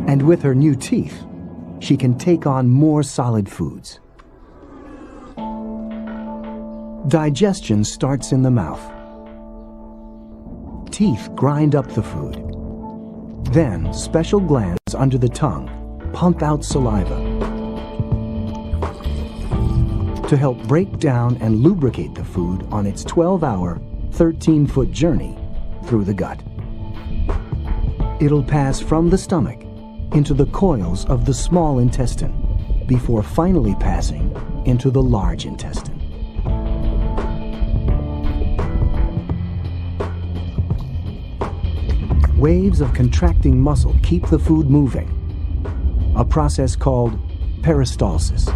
And with her new teeth, she can take on more solid foods. Digestion starts in the mouth. Teeth grind up the food. Then, special glands under the tongue pump out saliva to help break down and lubricate the food on its 12-hour, 13-foot journey through the gut. It'll pass from the stomach into the coils of the small intestine before finally passing into the large intestine. Waves of contracting muscle keep the food moving, a process called peristalsis.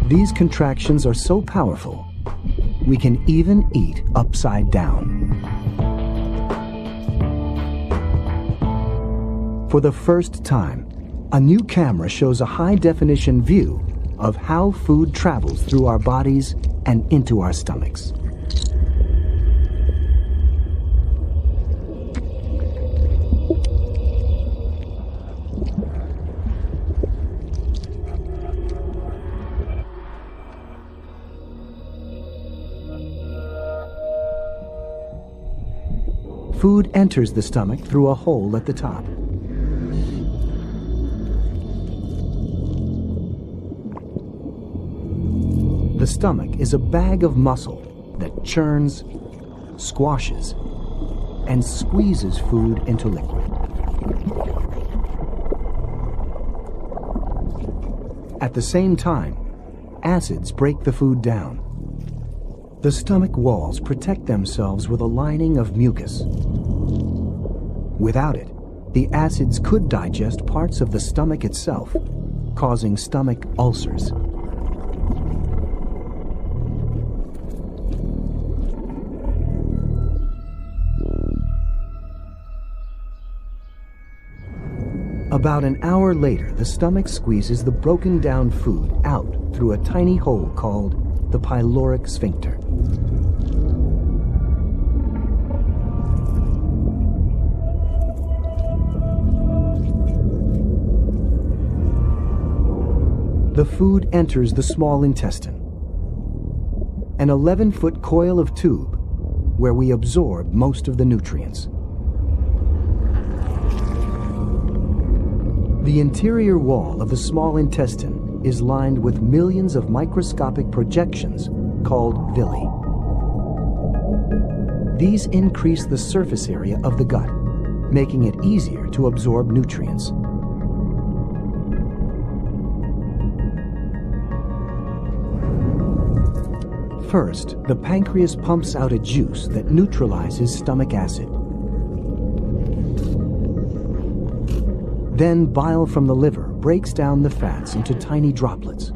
These contractions are so powerful, we can even eat upside down. For the first time, a new camera shows a high-definition view of how food travels through our bodies and into our stomachs. Food enters the stomach through a hole at the top. The stomach is a bag of muscle that churns, squashes, and squeezes food into liquid. At the same time, acids break the food down. The stomach walls protect themselves with a lining of mucus. Without it, the acids could digest parts of the stomach itself, causing stomach ulcers. About an hour later, the stomach squeezes the broken down food out through a tiny hole called the pyloric sphincter. The food enters the small intestine, an 11-foot coil of tube where we absorb most of the nutrients. The interior wall of the small intestine is lined with millions of microscopic projections called villi. These increase the surface area of the gut, making it easier to absorb nutrients. First, the pancreas pumps out a juice that neutralizes stomach acid. Then bile from the liver breaks down the fats into tiny droplets.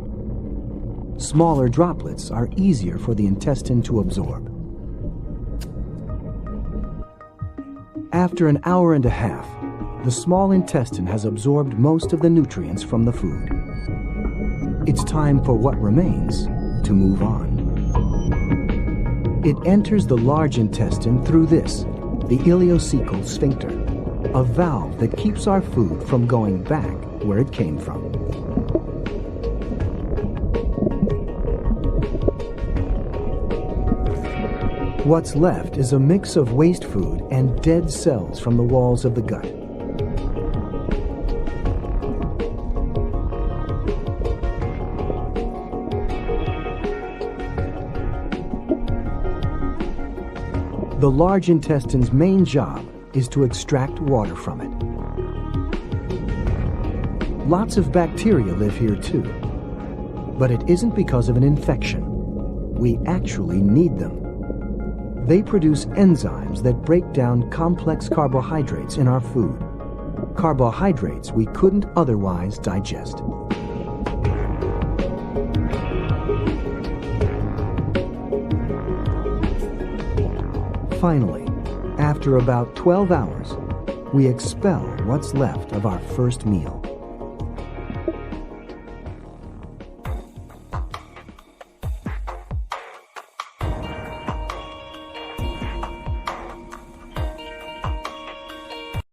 Smaller droplets are easier for the intestine to absorb. After an hour and a half, the small intestine has absorbed most of the nutrients from the food. It's time for what remains to move on. It enters the large intestine through this, the ileocecal sphincter, a valve that keeps our food from going back where it came from. What's left is a mix of waste food and dead cells from the walls of the gut. The large intestine's main job is to extract water from it. Lots of bacteria live here too, but it isn't because of an infection. We actually need them. They produce enzymes that break down complex carbohydrates in our food, carbohydrates we couldn't otherwise digest. Finally, after about 12 hours, we expel what's left of our first meal.